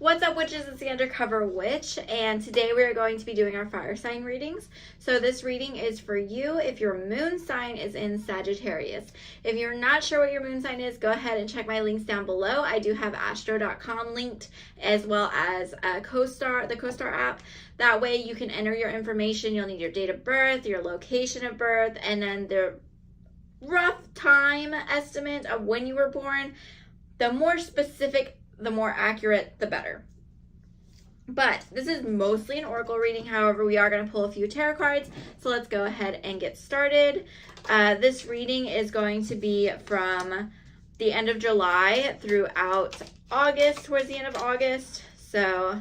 What's up, witches? It's the Undercover Witch, and today we are going to be doing our fire sign readings. So this reading is for you if your moon sign is in Sagittarius. If you're not sure what your moon sign is, go ahead and check my links down below. I do have astro.com linked, as well as the CoStar app. That way you can enter your information. You'll need your date of birth, your location of birth, and then the rough time estimate of when you were born. The more specific, the more accurate, the better. But this is mostly an oracle reading. However, we are going to pull a few tarot cards. So let's go ahead and get started. This reading is going to be from the end of July throughout August, towards the end of August. So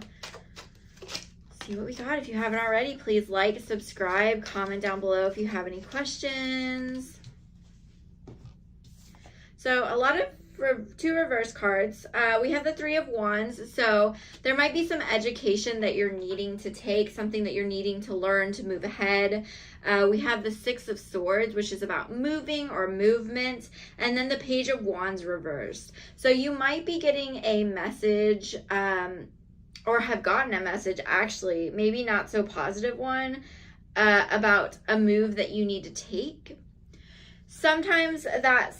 let's see what we got. If you haven't already, please like, subscribe, comment down below if you have any questions. So a lot of two reverse cards. We have the Three of Wands, so there might be some education that you're needing to take, something that you're needing to learn to move ahead. We have the Six of Swords, which is about moving or movement, and then the Page of Wands reversed. So you might be getting a message, or have gotten a message actually, maybe not so positive one, about a move that you need to take. Sometimes that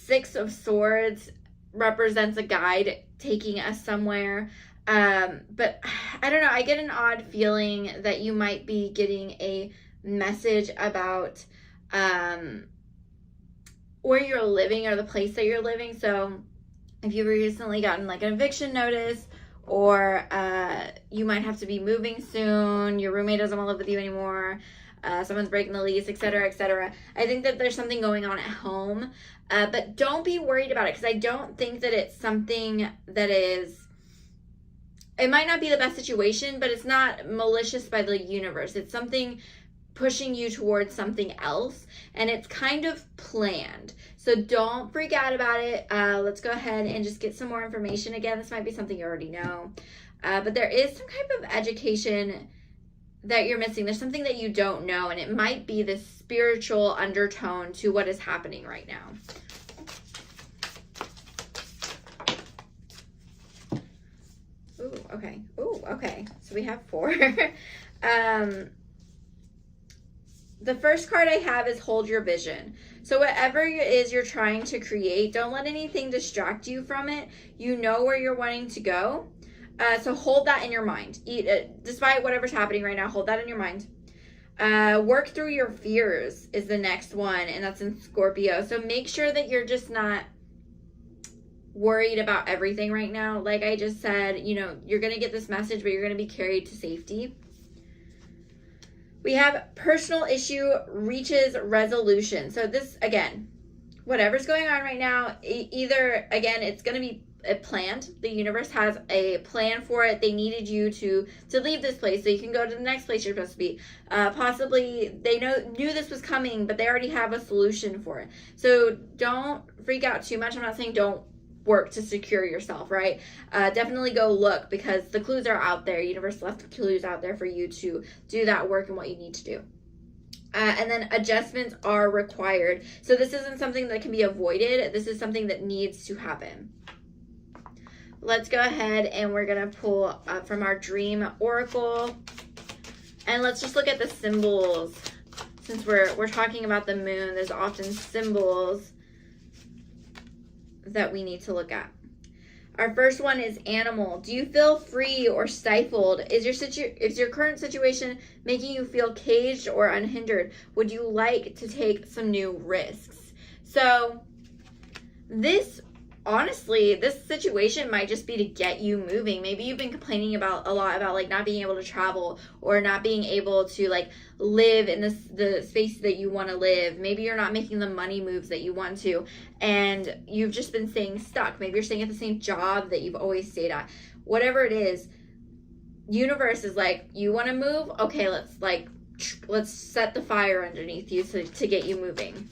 Six of Swords represents a guide taking us somewhere, but I don't know, I get an odd feeling that you might be getting a message about where you're living or the place that you're living. So if you've recently gotten like an eviction notice, or you might have to be moving soon, your roommate doesn't want to live with you anymore, someone's breaking the lease, etc., etc. I think that there's something going on at home, but don't be worried about it, because I don't think that it's something that is, it might not be the best situation, but it's not malicious by the universe. It's something pushing you towards something else, and it's kind of planned. So don't freak out about it. Let's go ahead and just get some more information. Again, this might be something you already know, but there is some type of education that you're missing. There's something that you don't know, and it might be this spiritual undertone to what is happening right now. Ooh, okay. Ooh, okay. So we have four. The first card I have is Hold Your Vision. So whatever it is you're trying to create, don't let anything distract you from it. You know where you're wanting to go. So hold that in your mind. Despite whatever's happening right now, hold that in your mind. Work through your fears is the next one, and that's in Scorpio. So make sure that you're just not worried about everything right now. Like I just said, you know, you're going to get this message, but you're going to be carried to safety. We have personal issue reaches resolution. So this, again, whatever's going on right now, either, again, it's going to be planned. The universe has a plan for it. They needed you to leave this place so you can go to the next place you're supposed to be. Possibly they knew this was coming, but they already have a solution for it. So don't freak out too much. I'm not saying don't work to secure yourself, right? Definitely go look, because the clues are out there. Universe left clues out there for you to do that work and what you need to do. And then adjustments are required. So this isn't something that can be avoided. This is something that needs to happen. Let's go ahead and we're going to pull from our Dream Oracle. And let's just look at the symbols. Since we're talking about the moon, there's often symbols that we need to look at. Our first one is animal. Do you feel free or stifled? Is your current situation making you feel caged or unhindered? Would you like to take some new risks? So honestly, this situation might just be to get you moving. Maybe you've been complaining a lot about like not being able to travel, or not being able to like live in the space that you want to live. Maybe you're not making the money moves that you want to, and you've just been staying stuck. Maybe you're staying at the same job that you've always stayed at. Whatever it is, universe is like, you want to move? Okay, let's set the fire underneath you to get you moving.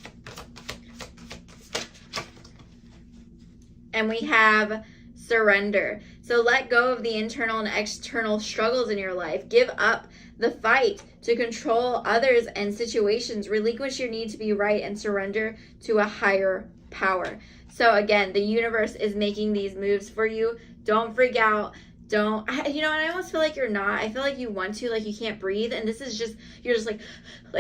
And we have surrender. So let go of the internal and external struggles in your life. Give up the fight to control others and situations. Relinquish your need to be right and surrender to a higher power. So again, the universe is making these moves for you. Don't freak out. and I almost feel like you're not. I feel like you want to, like you can't breathe, and this is just, you're just like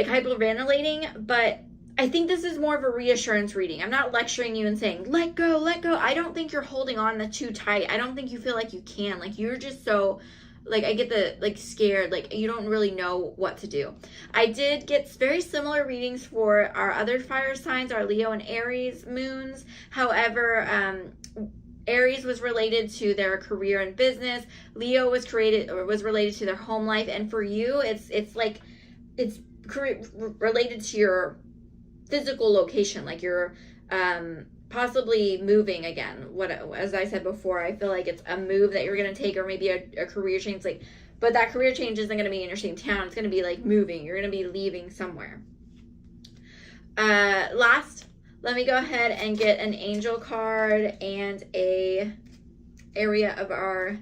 hyperventilating. But I think this is more of a reassurance reading. I'm not lecturing you and saying, let go, let go. I don't think you're holding on that too tight. I don't think you feel like you can. Like, you're just so, like, I get the, like, scared. Like, you don't really know what to do. I did get very similar readings for our other fire signs, our Leo and Aries moons. However, Aries was related to their career and business. Leo was related to their home life. And for you, it's related to your physical location, like you're possibly moving again. As I said before, I feel like it's a move that you're going to take, or maybe a career change. Like, but that career change isn't going to be in your same town. It's going to be like moving. You're going to be leaving somewhere. Last, let me go ahead and get an angel card and a area of our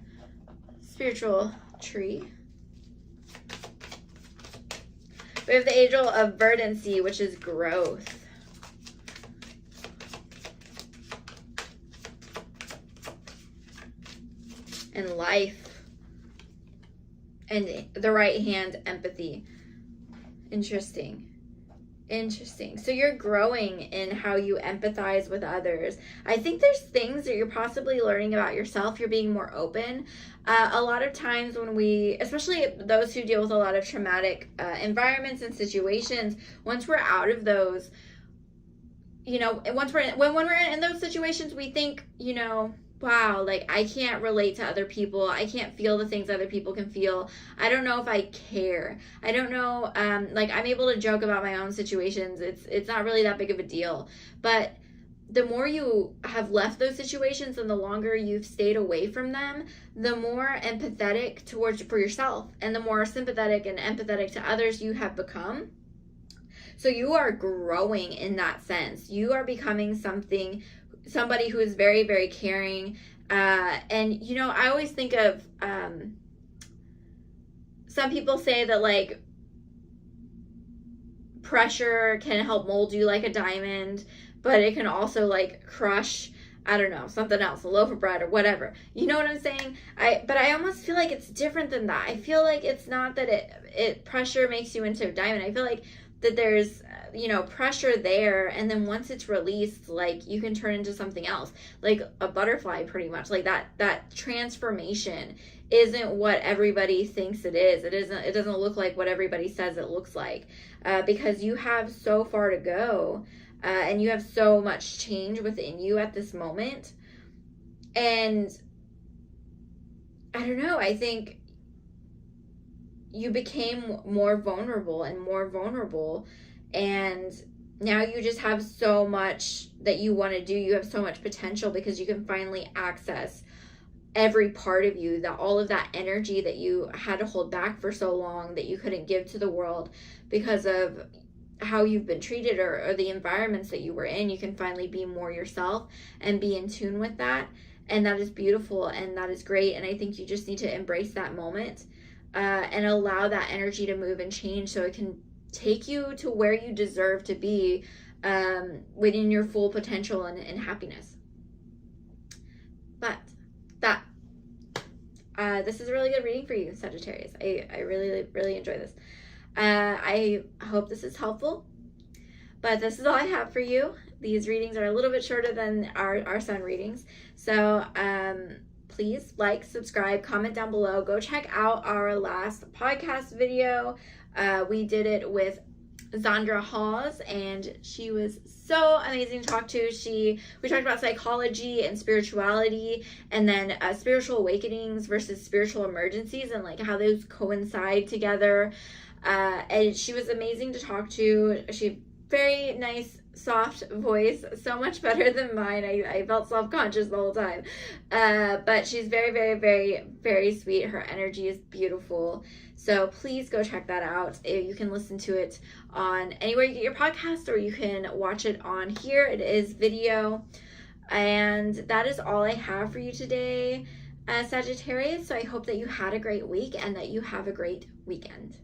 spiritual tree. We have the angel of verdancy, which is growth. And life. And the right hand, empathy. Interesting. So you're growing in how you empathize with others. I think there's things that you're possibly learning about yourself. You're being more open. A lot of times when especially those who deal with a lot of traumatic environments and situations, once we're out of those, when we're in those situations, we think, wow, like, I can't relate to other people. I can't feel the things other people can feel. I don't know if I care. I don't know. Like, I'm able to joke about my own situations. It's not really that big of a deal. But the more you have left those situations and the longer you've stayed away from them, the more empathetic for yourself and the more sympathetic and empathetic to others you have become. So you are growing in that sense. You are becoming somebody who is very, very caring. And, I always think of, some people say that, like, pressure can help mold you like a diamond, but it can also, like, crush, I don't know, something else, a loaf of bread or whatever. You know what I'm saying? But I almost feel like it's different than that. I feel like it's not that it pressure makes you into a diamond. I feel like that there's, pressure there, and then once it's released, like, you can turn into something else, like a butterfly, pretty much. Like, that transformation isn't what everybody thinks it is. It doesn't look like what everybody says it looks like, because you have so far to go, and you have so much change within you at this moment. And I don't know, I think you became more vulnerable, and now you just have so much that you want to do. You have so much potential because you can finally access every part of you, all of that energy that you had to hold back for so long, that you couldn't give to the world because of how you've been treated or the environments that you were in. You can finally be more yourself and be in tune with that. And that is beautiful, and that is great. And I think you just need to embrace that moment, and allow that energy to move and change so it can take you to where you deserve to be, within your full potential and happiness. But this is a really good reading for you, Sagittarius. I really, really enjoy this. I hope this is helpful, but this is all I have for you. These readings are a little bit shorter than our sun readings. So, please like, subscribe, comment down below. Go check out our last podcast video. We did it with Zandra Hawes, and she was so amazing to talk to. We talked about psychology and spirituality, and then spiritual awakenings versus spiritual emergencies, and like how those coincide together. And she was amazing to talk to. She very nice, soft voice, so much better than mine. I felt self-conscious the whole time. But she's very, very, very, very sweet. Her energy is beautiful. So please go check that out. You can listen to it on anywhere you get your podcast, or you can watch it on here. It is video. And that is all I have for you today, Sagittarius. So I hope that you had a great week and that you have a great weekend.